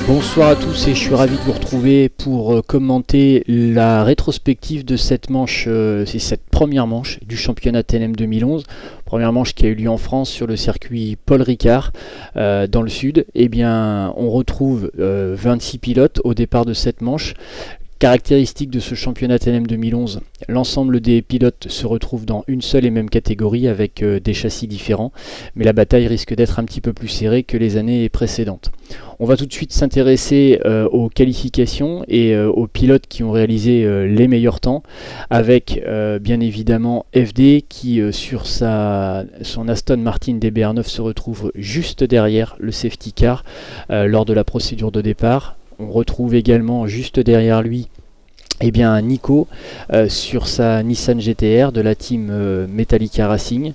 Bonsoir à tous et je suis ravi de vous retrouver pour commenter la rétrospective de cette manche, c'est cette première manche du championnat TNM 2011. Première manche qui a eu lieu en France sur le circuit Paul Ricard dans le sud. Eh bien, on retrouve 26 pilotes au départ de cette manche. Caractéristique de ce championnat TNM 2011, l'ensemble des pilotes se retrouvent dans une seule et même catégorie avec des châssis différents, mais la bataille risque d'être un petit peu plus serrée que les années précédentes. On va tout de suite s'intéresser aux qualifications et aux pilotes qui ont réalisé les meilleurs temps, avec bien évidemment FD qui sur son Aston Martin DBR9 se retrouve juste derrière le safety car lors de la procédure de départ. On retrouve également juste derrière lui Nico sur sa Nissan GT-R de la team Metallica Racing,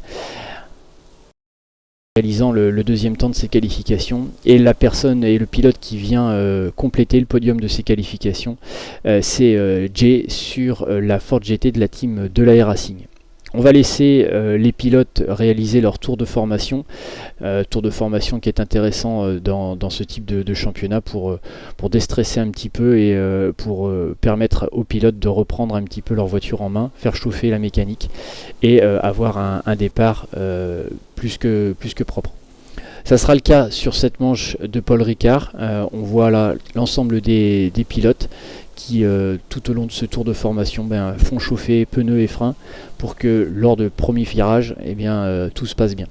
réalisant le deuxième temps de ses qualifications. Et la personne et le pilote qui vient compléter le podium de ses qualifications, c'est Jay sur la Ford GT de la team Delahaye Racing. On va laisser les pilotes réaliser leur tour de formation qui est intéressant dans ce type de championnat pour déstresser un petit peu et pour permettre aux pilotes de reprendre un petit peu leur voiture en main, faire chauffer la mécanique et avoir un départ plus que propre. Ça sera le cas sur cette manche de Paul Ricard. On voit là l'ensemble des pilotes qui tout au long de ce tour de formation font chauffer pneus et freins pour que lors de premier virage tout se passe bien.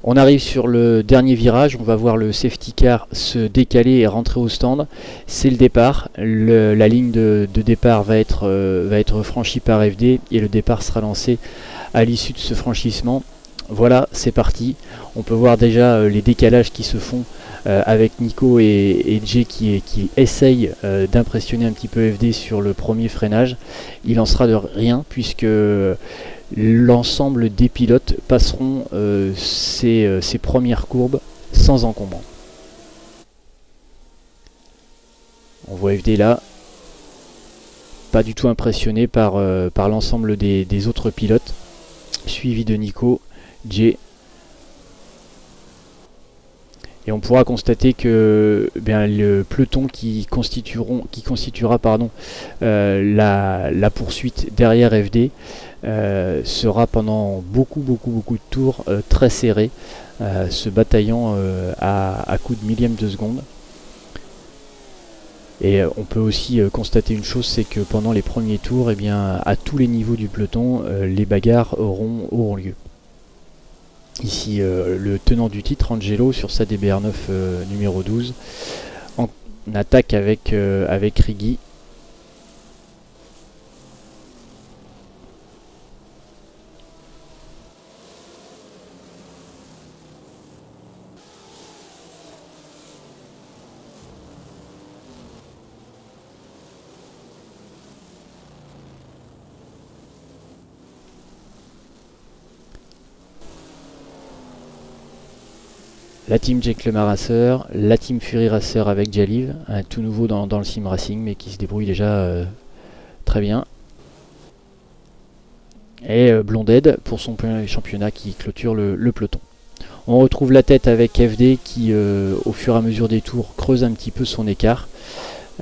On arrive sur le dernier virage, on va voir le safety car se décaler et rentrer au stand. C'est le départ, la ligne de départ va être franchie par FD et le départ sera lancé à l'issue de ce franchissement. Voilà, c'est parti. On peut voir déjà les décalages qui se font avec Nico et Jay qui essayent d'impressionner un petit peu FD sur le premier freinage. Il en sera de rien puisque l'ensemble des pilotes passeront ces premières courbes sans encombrant. On voit FD là, pas du tout impressionné par l'ensemble des autres pilotes, suivi de Nico, Jay. Et on pourra constater que le peloton qui constituera la poursuite derrière FD sera pendant beaucoup de tours très serré, se bataillant à coups de millième de seconde. Et on peut aussi constater une chose, c'est que pendant les premiers tours, à tous les niveaux du peloton, les bagarres auront lieu. Ici le tenant du titre, Angelo, sur sa DBR9 numéro 12, en attaque avec Riggy. La team Jake Le Racer, la team Fury Racer avec Jaliv, un tout nouveau dans le sim racing mais qui se débrouille déjà très bien. Et Blonded pour son premier championnat qui clôture le peloton. On retrouve la tête avec FD qui au fur et à mesure des tours creuse un petit peu son écart,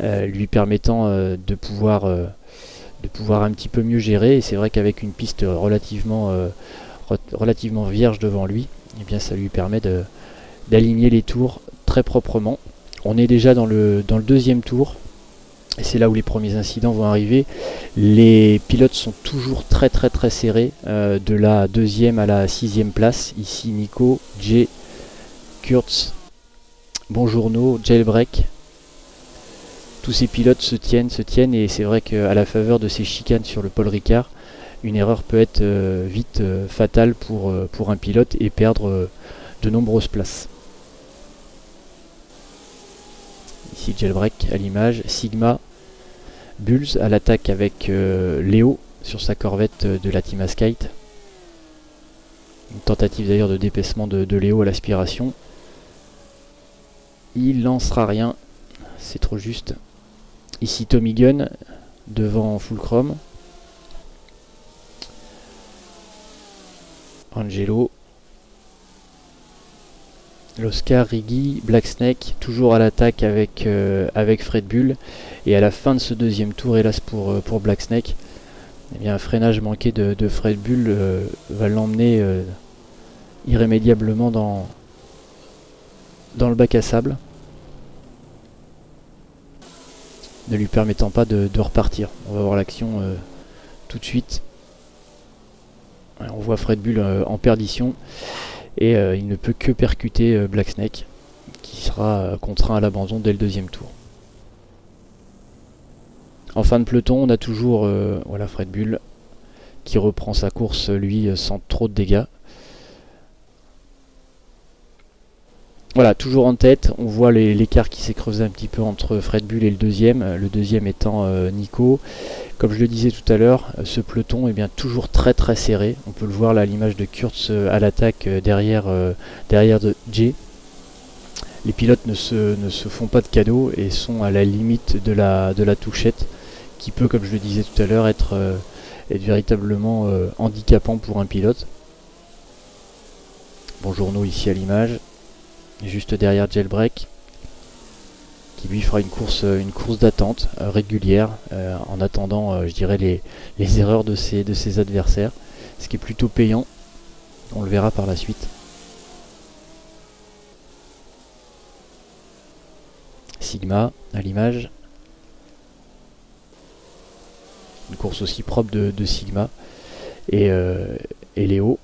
lui permettant de pouvoir un petit peu mieux gérer. Et c'est vrai qu'avec une piste relativement vierge devant lui, ça lui permet d'aligner les tours très proprement. On est déjà dans le deuxième tour et c'est là où les premiers incidents vont arriver. Les pilotes sont toujours très serrés de la deuxième à la sixième place. Ici Nico, Jay, Kurtz, Bonjourno, Jailbreak. Tous ces pilotes se tiennent et c'est vrai qu'à la faveur de ces chicanes sur le Paul Ricard, une erreur peut être vite fatale pour un pilote et perdre de nombreuses places. Ici Jailbreak à l'image, Sigma, Bulls à l'attaque avec Léo sur sa Corvette de la Team Askite. Une tentative d'ailleurs de dépassement de Léo à l'aspiration. Il lancera rien, c'est trop juste. Ici Tommy Gunn devant Fulcrum. Angelo, l'Oscar, Riggy, Black Snake, toujours à l'attaque avec Fred Bull. Et à la fin de ce deuxième tour, hélas pour Black Snake, eh bien, un freinage manqué de Fred Bull va l'emmener irrémédiablement dans le bac à sable, ne lui permettant pas de repartir. On va voir l'action tout de suite. On voit Fred Bull en perdition et il ne peut que percuter Black Snake, qui sera contraint à l'abandon dès le deuxième tour. En fin de peloton, on a toujours voilà, Fred Bull qui reprend sa course lui sans trop de dégâts. Voilà, toujours en tête, on voit l'écart qui s'est creusé un petit peu entre Fred Bull et le deuxième étant Nico. Comme je le disais tout à l'heure, ce peloton est bien toujours très très serré. On peut le voir là à l'image de Kurz à l'attaque derrière de Jay. Les pilotes ne se font pas de cadeaux et sont à la limite de la touchette, qui peut, comme je le disais tout à l'heure, être véritablement handicapant pour un pilote. Bonjour ici à l'image. Juste derrière Jailbreak, qui lui fera une course d'attente régulière en attendant je dirais les erreurs de ses adversaires, ce qui est plutôt payant, on le verra par la suite. Sigma à l'image, une course aussi propre de Sigma et Léo,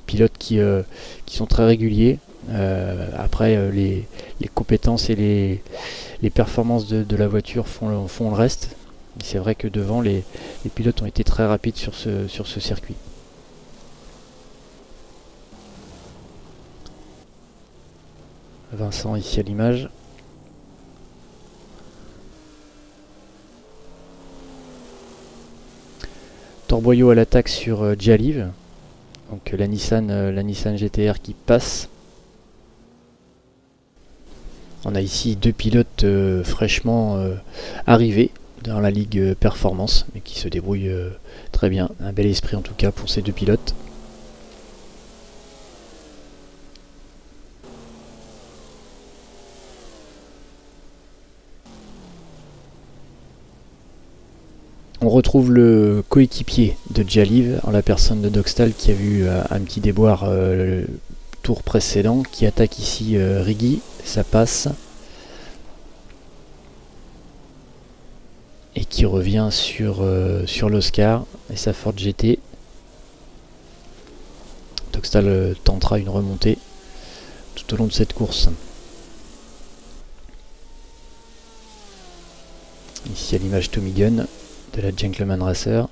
pilotes qui sont très réguliers. Après les compétences et les performances de la voiture font le reste. C'est vrai que devant les pilotes ont été très rapides sur ce circuit. Vincent ici à l'image. Torboyau à l'attaque sur Jaliv. Donc la Nissan GTR qui passe. On a ici deux pilotes fraîchement arrivés dans la Ligue Performance, mais qui se débrouillent très bien. Un bel esprit en tout cas pour ces deux pilotes. On retrouve le coéquipier de Jaliv en la personne de Dogstal, qui a vu un petit déboire le tour précédent, qui attaque ici Riggy. Ça passe et qui revient sur l'Oscar et sa Ford GT. Dogstal tentera une remontée tout au long de cette course. Ici à l'image Tommy Gunn de la Gentleman Racer.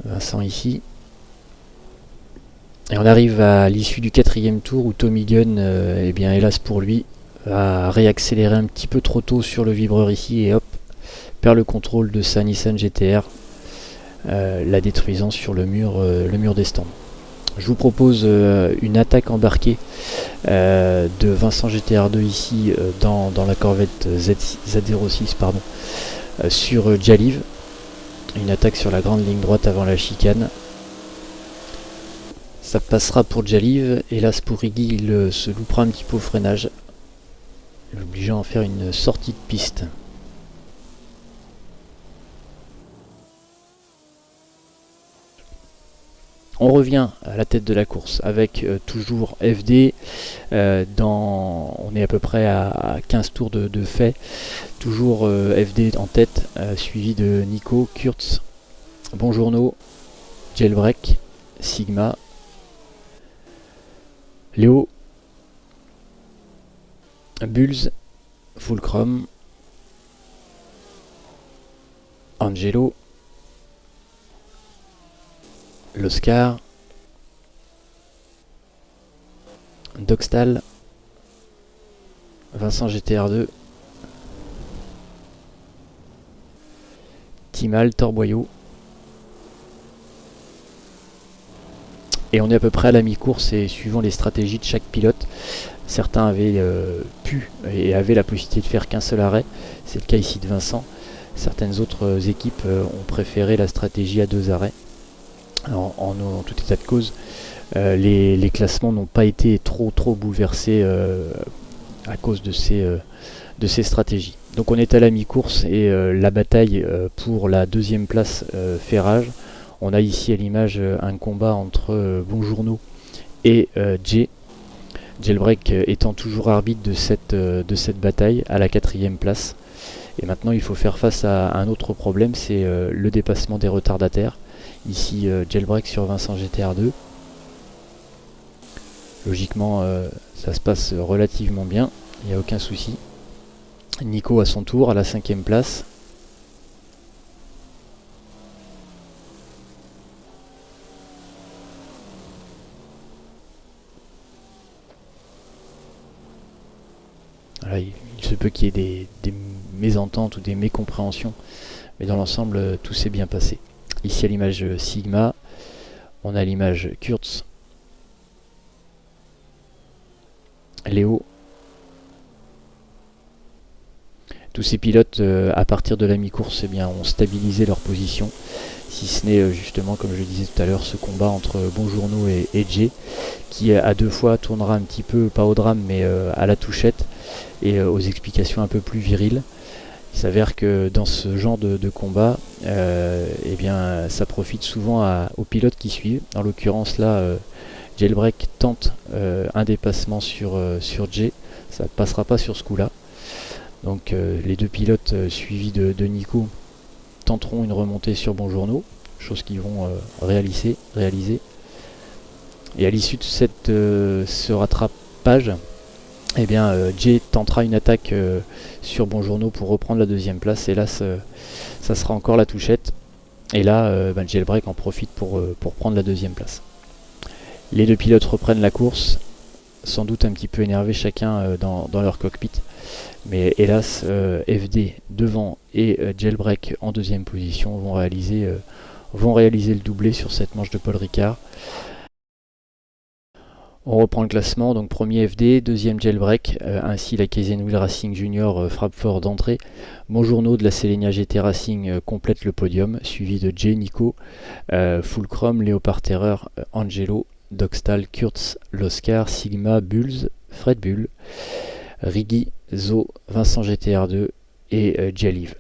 Vincent ici. Et on arrive à l'issue du quatrième tour où Tommy Gunn, eh bien hélas pour lui, va réaccélérer un petit peu trop tôt sur le vibreur ici et hop, perd le contrôle de sa Nissan GTR, la détruisant sur le mur des stands. Je vous propose une attaque embarquée de Vincent GTR2 ici dans la Corvette Z06 pardon, sur Jaliv. Une attaque sur la grande ligne droite avant la chicane. Ça passera pour Jaliv, hélas pour Riggy, il se loupera un petit peu au freinage, l'obligeant à faire une sortie de piste. On revient à la tête de la course avec toujours FD, on est à peu près à 15 tours de fait, toujours FD en tête, suivi de Nico, Kurz, Bonjourno, Jailbreak, Sigma, Léo, Bulls, Fulcrum, Angelo, l'Oscar, Dogstal, Vincent GTR2, Timal, Torboyau. Et on est à peu près à la mi-course et suivant les stratégies de chaque pilote, certains avaient pu et avaient la possibilité de faire qu'un seul arrêt. C'est le cas ici de Vincent. Certaines autres équipes ont préféré la stratégie à 2 arrêts. En tout état de cause, les classements n'ont pas été trop bouleversés à cause de ces stratégies. Donc on est à la mi-course et la bataille pour la deuxième place fait rage. On a ici à l'image un combat entre Bonjourno et Jay. Jailbreak étant toujours arbitre de cette bataille à la 4e place. Et maintenant il faut faire face à un autre problème, c'est le dépassement des retardataires. Ici Jailbreak sur Vincent GTR2. Logiquement ça se passe relativement bien, il n'y a aucun souci. Nico à son tour à la 5e place. Voilà, il se peut qu'il y ait des mésententes ou des mécompréhensions, mais dans l'ensemble tout s'est bien passé. Ici à l'image Sigma, on a l'image Kurtz, Léo. Tous ces pilotes à partir de la mi-course ont stabilisé leur position, si ce n'est justement comme je le disais tout à l'heure ce combat entre Bonjourno et Jay qui à deux fois tournera un petit peu, pas au drame mais à la touchette et aux explications un peu plus viriles. Il s'avère que dans ce genre de combat, ça profite souvent aux pilotes qui suivent. En l'occurrence là, Jailbreak tente un dépassement sur Jay, ça ne passera pas sur ce coup là. Donc les deux pilotes suivis de Nico tenteront une remontée sur Bonjourno, chose qu'ils vont réaliser. Et à l'issue de ce rattrapage, Jay tentera une attaque sur Bonjourno pour reprendre la 2e place. Et là, ça sera encore la touchette. Et là, Jailbreak en profite pour prendre la 2e place. Les deux pilotes reprennent la course, sans doute un petit peu énervés chacun dans leur cockpit. Mais hélas, FD devant et Jailbreak en 2e position vont réaliser le doublé sur cette manche de Paul Ricard. On reprend le classement, donc premier FD, 2e Jailbreak, ainsi la Kaizen Wheel Racing Junior frappe fort d'entrée. Bonjourno de la Selenia GT Racing complète le podium, suivi de Jay, Nico, Fulcrum, Léopard Terreur, Angelo, Dogstal, Kurtz, l'Oscar, Sigma, Bulls, Fred Bull, Riggy, Zo, Vincent GTR2 et Jaliv.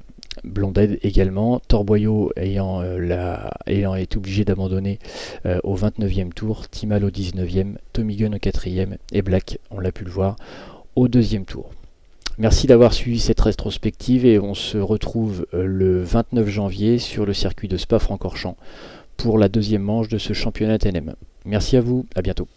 Blonded également, Torboyau ayant été obligé d'abandonner au 29e tour, Timal au 19e, Tommy Gunn au 4e et Black, on l'a pu le voir, au 2e tour. Merci d'avoir suivi cette rétrospective et on se retrouve le 29 janvier sur le circuit de Spa-Francorchamps pour la 2e manche de ce championnat TNM. Merci à vous, à bientôt.